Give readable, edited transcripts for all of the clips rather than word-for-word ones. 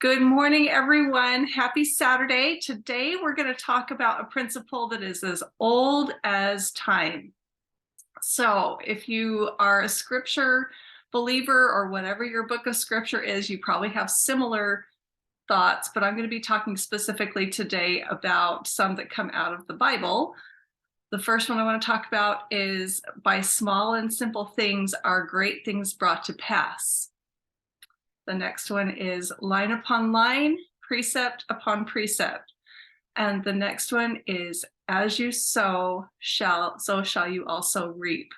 Good morning, everyone. Happy Saturday. Today, we're going to talk about a principle that is as old as time. So, if you are a scripture believer or whatever your book of scripture is, you probably have similar thoughts, but I'm going to be talking specifically today about some that come out of the Bible. The first one I want to talk about is by small and simple things are great things brought to pass. The next one is line upon line, precept upon precept. And the next one is as you sow, so shall you also reap.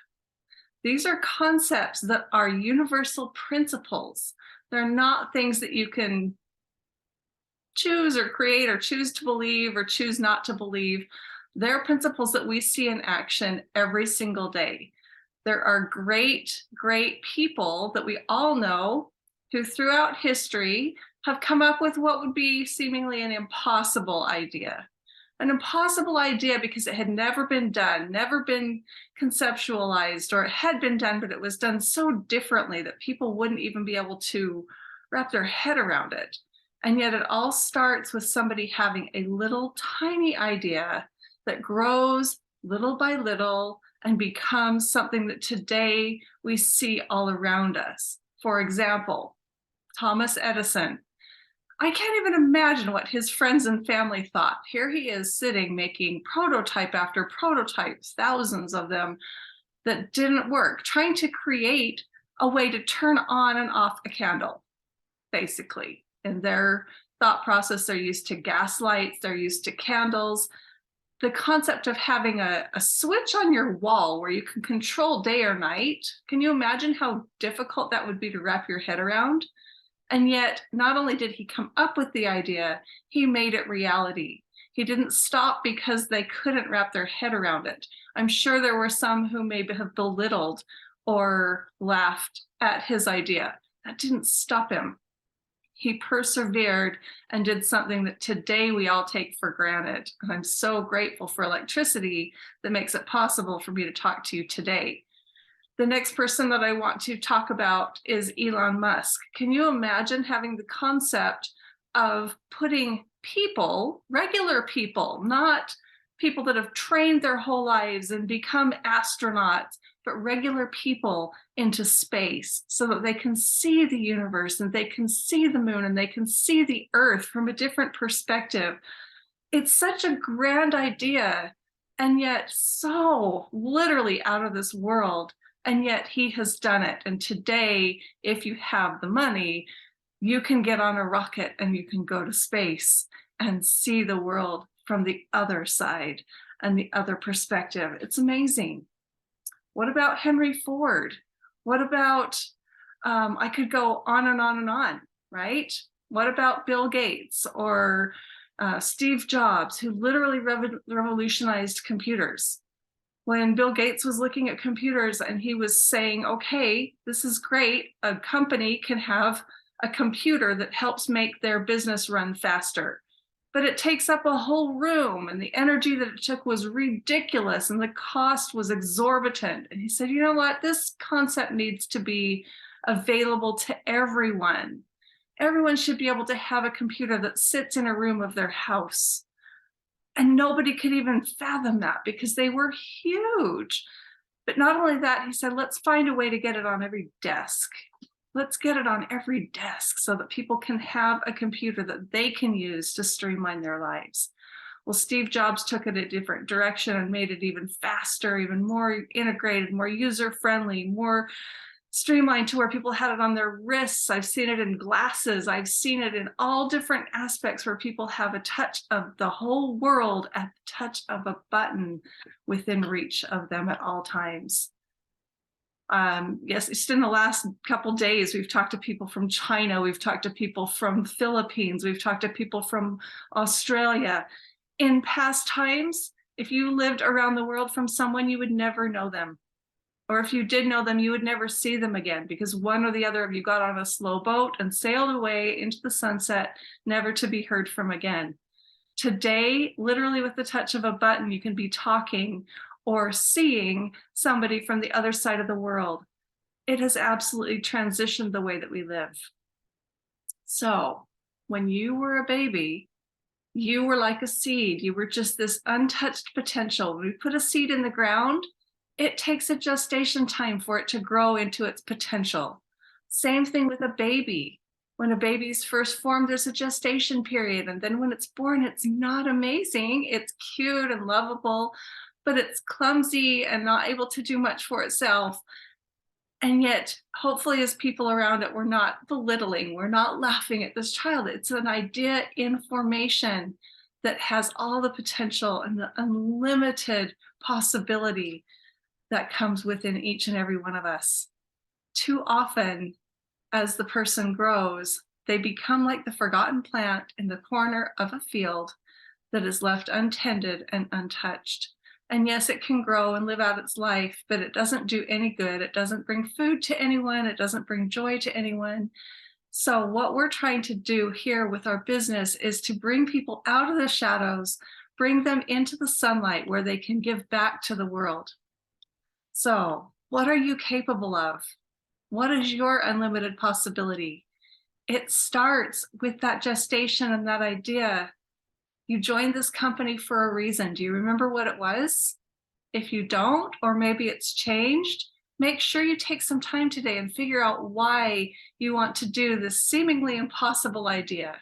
These are concepts that are universal principles. They're not things that you can choose or create or choose to believe or choose not to believe. They're principles that we see in action every single day. There are great, great people that we all know who throughout history have come up with what would be seemingly an impossible idea. An impossible idea because it had never been done, never been conceptualized, or it had been done, but it was done so differently that people wouldn't even be able to wrap their head around it. And yet it all starts with somebody having a little tiny idea that grows little by little and becomes something that today we see all around us. For example, Thomas Edison. I can't even imagine what his friends and family thought. Here he is sitting making prototype after prototype, thousands of them that didn't work, trying to create a way to turn on and off a candle, basically. In their thought process, they're used to gas lights, they're used to candles. The concept of having a switch on your wall where you can control day or night, can you imagine how difficult that would be to wrap your head around? And yet, not only did he come up with the idea, he made it reality. He didn't stop because they couldn't wrap their head around it. I'm sure there were some who maybe have belittled or laughed at his idea. That didn't stop him. He persevered and did something that today we all take for granted. And I'm so grateful for electricity that makes it possible for me to talk to you today. The next person that I want to talk about is Elon Musk. Can you imagine having the concept of putting people, regular people, not people that have trained their whole lives and become astronauts, but regular people into space so that they can see the universe and they can see the moon and they can see the earth from a different perspective? It's such a grand idea and yet so literally out of this world. And yet he has done it. And today, if you have the money, you can get on a rocket and you can go to space and see the world from the other side and the other perspective. It's amazing. What about Henry Ford? What about, I could go on and on and on, right? What about Bill Gates or Steve Jobs, who literally revolutionized computers? When Bill Gates was looking at computers and he was saying, okay, this is great. A company can have a computer that helps make their business run faster, but it takes up a whole room and the energy that it took was ridiculous and the cost was exorbitant. And he said, you know what? This concept needs to be available to everyone. Everyone should be able to have a computer that sits in a room of their house. And nobody could even fathom that because they were huge. But not only that, he said, let's find a way to get it on every desk. Let's get it on every desk so that people can have a computer that they can use to streamline their lives. Well, Steve Jobs took it a different direction and made it even faster, even more integrated, more user-friendly, more streamlined to where people had it on their wrists. I've seen it in glasses. I've seen it in all different aspects where people have a touch of the whole world at the touch of a button within reach of them at all times. Yes, just in the last couple days, we've talked to people from China, we've talked to people from the Philippines, we've talked to people from Australia. In past times, if you lived around the world from someone, you would never know them. Or if you did know them, you would never see them again because one or the other of you got on a slow boat and sailed away into the sunset, never to be heard from again. Today, literally with the touch of a button, you can be talking or seeing somebody from the other side of the world. It has absolutely transitioned the way that we live. So when you were a baby, you were like a seed. You were just this untouched potential. When we put a seed in the ground, it takes a gestation time for it to grow into its potential. Same thing with a baby. When a baby's first formed, there's a gestation period. And then when it's born, it's not amazing. It's cute and lovable, but it's clumsy and not able to do much for itself. And yet, hopefully, as people around it, we're not belittling, we're not laughing at this child. It's an idea in formation that has all the potential and the unlimited possibility that comes within each and every one of us. Too often, as the person grows, they become like the forgotten plant in the corner of a field that is left untended and untouched. And yes, it can grow and live out its life, but it doesn't do any good. It doesn't bring food to anyone. It doesn't bring joy to anyone. So what we're trying to do here with our business is to bring people out of the shadows, bring them into the sunlight where they can give back to the world. So what are you capable of? What is your unlimited possibility? It starts with that gestation and that idea. You joined this company for a reason. Do you remember what it was? If you don't, or maybe it's changed, make sure you take some time today and figure out why you want to do this seemingly impossible idea,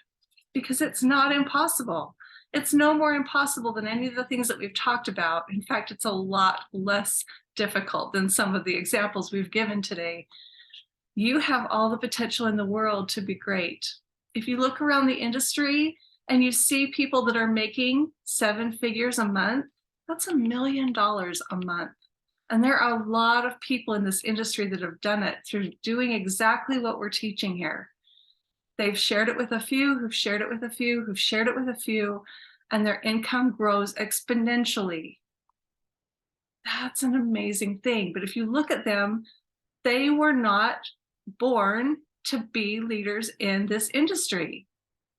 because it's not impossible. It's no more impossible than any of the things that we've talked about. In fact, it's a lot less difficult than some of the examples we've given today. You have all the potential in the world to be great. If you look around the industry and you see people that are making 7 figures a month, that's $1 million a month. And there are a lot of people in this industry that have done it through doing exactly what we're teaching here. They've shared it with a few, who've shared it with a few, who've shared it with a few, and their income grows exponentially. That's an amazing thing. But if you look at them, they were not born to be leaders in this industry.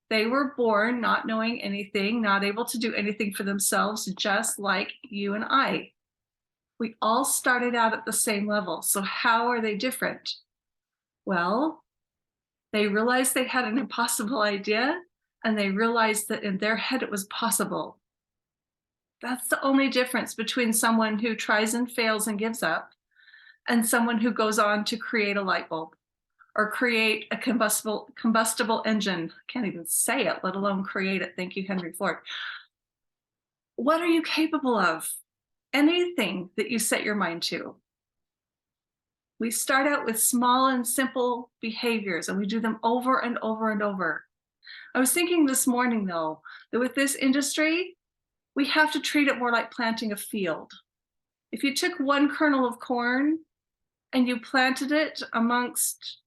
They were born not knowing anything, not able to do anything for themselves, just like you and I. We all started out at the same level. So how are they different? Well, they realized they had an impossible idea, and they realized that in their head it was possible. That's the only difference between someone who tries and fails and gives up and someone who goes on to create a light bulb or create a combustible engine. Can't even say it, let alone create it. Thank you, Henry Ford. What are you capable of? Anything that you set your mind to. We start out with small and simple behaviors, and we do them over and over and over. I was thinking this morning, though, that with this industry, we have to treat it more like planting a field. If you took one kernel of corn and you planted it amongst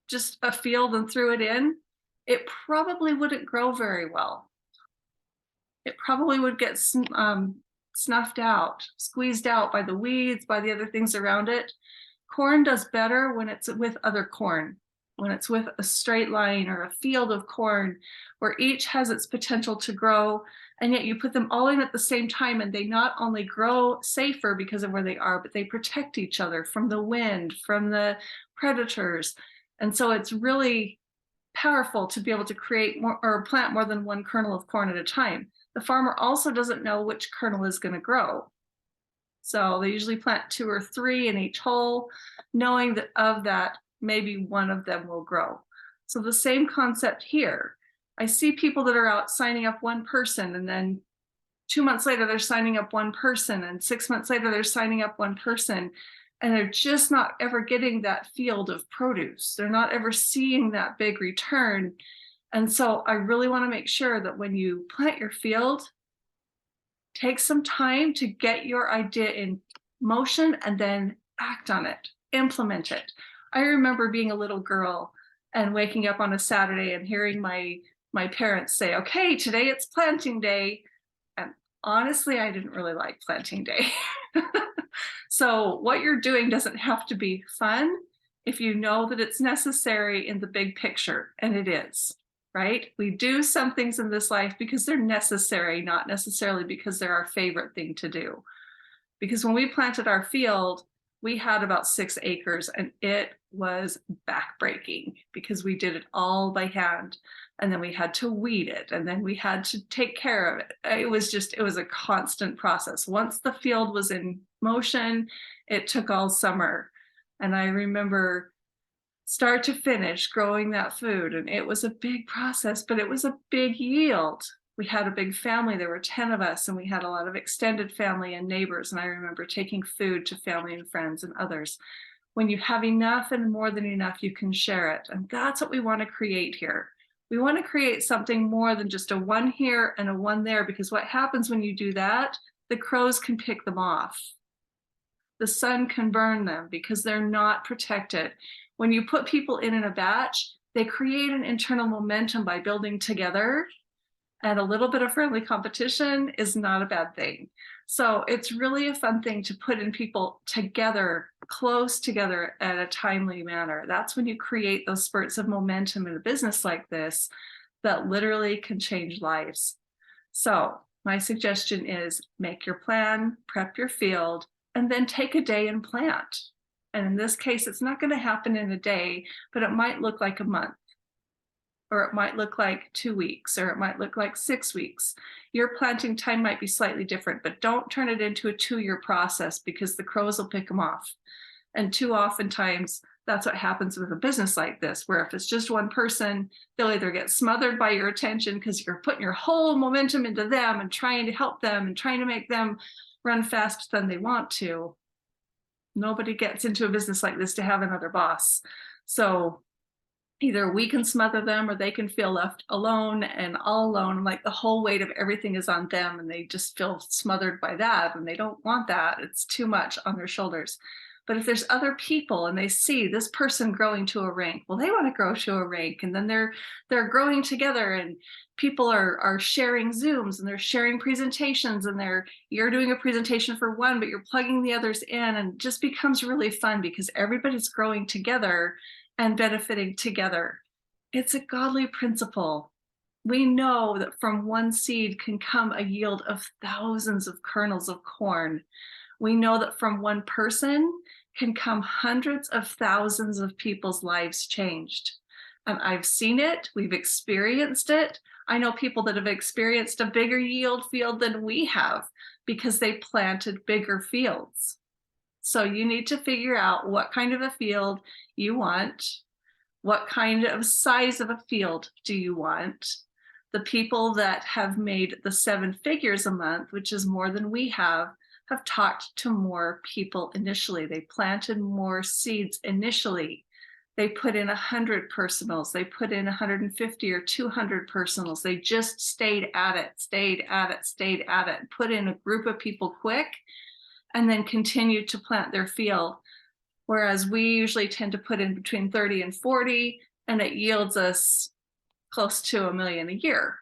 just a field and threw it in, it probably wouldn't grow very well. It probably would get snuffed out, squeezed out by the weeds, by the other things around it. Corn does better when it's with other corn, when it's with a straight line or a field of corn where each has its potential to grow, and yet you put them all in at the same time and they not only grow safer because of where they are, but they protect each other from the wind, from the predators. And so it's really powerful to be able to create more or plant more than one kernel of corn at a time. The farmer also doesn't know which kernel is going to grow. So they usually plant 2 or 3 in each hole, knowing that of that, maybe one of them will grow. So the same concept here. I see people that are out signing up one person, and then 2 months later, they're signing up one person, and 6 months later, they're signing up one person. And they're just not ever getting that field of produce. They're not ever seeing that big return. And so I really want to make sure that when you plant your field, take some time to get your idea in motion and then act on it, implement it. I remember being a little girl and waking up on a Saturday and hearing my parents say, okay, today it's planting day. And honestly, I didn't really like planting day. So what you're doing doesn't have to be fun if you know that it's necessary in the big picture, and it is. Right? We do some things in this life because they're necessary, not necessarily because they're our favorite thing to do. Because when we planted our field, we had about 6 acres and it was backbreaking because we did it all by hand. And then we had to weed it, and then we had to take care of it. It was a constant process. Once the field was in motion, it took all summer. And I remember start to finish growing that food. And it was a big process, but it was a big yield. We had a big family. There were 10 of us, and we had a lot of extended family and neighbors. And I remember taking food to family and friends and others. When you have enough and more than enough, you can share it. And that's what we want to create here. We want to create something more than just a one here and a one there, because what happens when you do that, the crows can pick them off. The sun can burn them because they're not protected. When you put people in a batch, they create an internal momentum by building together, and a little bit of friendly competition is not a bad thing. So it's really a fun thing to put in people together, close together at a timely manner. That's when you create those spurts of momentum in a business like this that literally can change lives. So my suggestion is make your plan, prep your field, and then take a day and plant. And in this case, it's not going to happen in a day, but it might look like a month, or it might look like 2 weeks, or it might look like 6 weeks. Your planting time might be slightly different, but don't turn it into a 2-year process, because the crows will pick them off. And too oftentimes, that's what happens with a business like this, where if it's just one person, they'll either get smothered by your attention because you're putting your whole momentum into them and trying to help them and trying to make them run faster than they want to. Nobody gets into a business like this to have another boss. So either we can smother them, or they can feel left alone and all alone, like the whole weight of everything is on them, and they just feel smothered by that, and they don't want that. It's too much on their shoulders. But if there's other people and they see this person growing to a rank, well, they want to grow to a rank, and then they're growing together, and people are sharing Zooms, and they're sharing presentations, and you're doing a presentation for one, but you're plugging the others in, and it just becomes really fun because everybody's growing together and benefiting together. It's a godly principle. We know that from one seed can come a yield of thousands of kernels of corn. We know that from one person can come hundreds of thousands of people's lives changed. And I've seen it, we've experienced it. I know people that have experienced a bigger yield field than we have because they planted bigger fields. So you need to figure out what kind of a field you want. What kind of size of a field do you want? The people that have made the 7 figures a month, which is more than we have talked to more people initially. They planted more seeds initially. They put in 100 personals. They put in 150 or 200 personals. They just stayed at it, put in a group of people quick, and then continued to plant their field. Whereas we usually tend to put in between 30 and 40, and it yields us close to $1 million a year.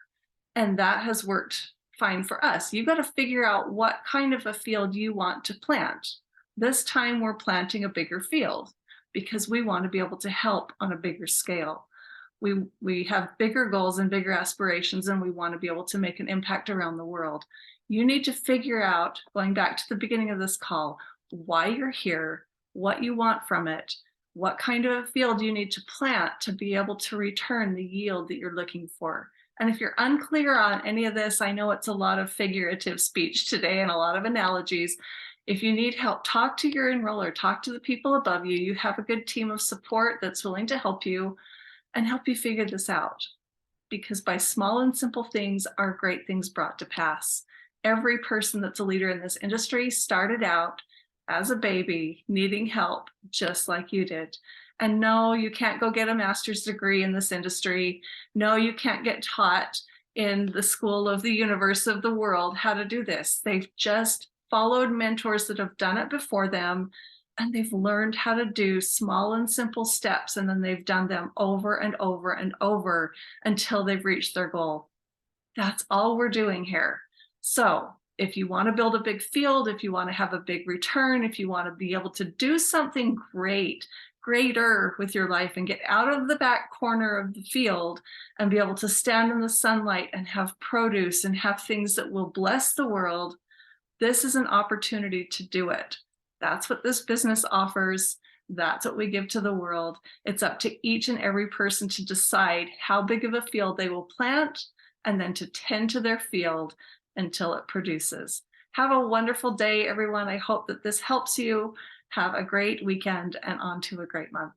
And that has worked fine for us. You've got to figure out what kind of a field you want to plant. This time we're planting a bigger field because we want to be able to help on a bigger scale. We have bigger goals and bigger aspirations, and we want to be able to make an impact around the world. You need to figure out, going back to the beginning of this call, why you're here, what you want from it, what kind of a field you need to plant to be able to return the yield that you're looking for. And if you're unclear on any of this, I know it's a lot of figurative speech today and a lot of analogies. If you need help, talk to your enroller, talk to the people above you. You have a good team of support that's willing to help you and help you figure this out. Because by small and simple things are great things brought to pass. Every person that's a leader in this industry started out as a baby needing help, just like you did. And no, you can't go get a master's degree in this industry. No, you can't get taught in the school of the universe of the world how to do this. They've just followed mentors that have done it before them, and they've learned how to do small and simple steps, and then they've done them over and over and over until they've reached their goal. That's all we're doing here. So if you want to build a big field, if you want to have a big return, if you want to be able to do something greater with your life and get out of the back corner of the field and be able to stand in the sunlight and have produce and have things that will bless the world, this is an opportunity to do it. That's what this business offers. That's what we give to the world. It's up to each and every person to decide how big of a field they will plant and then to tend to their field until it produces. Have a wonderful day, everyone. I hope that this helps you. Have a great weekend and on to a great month.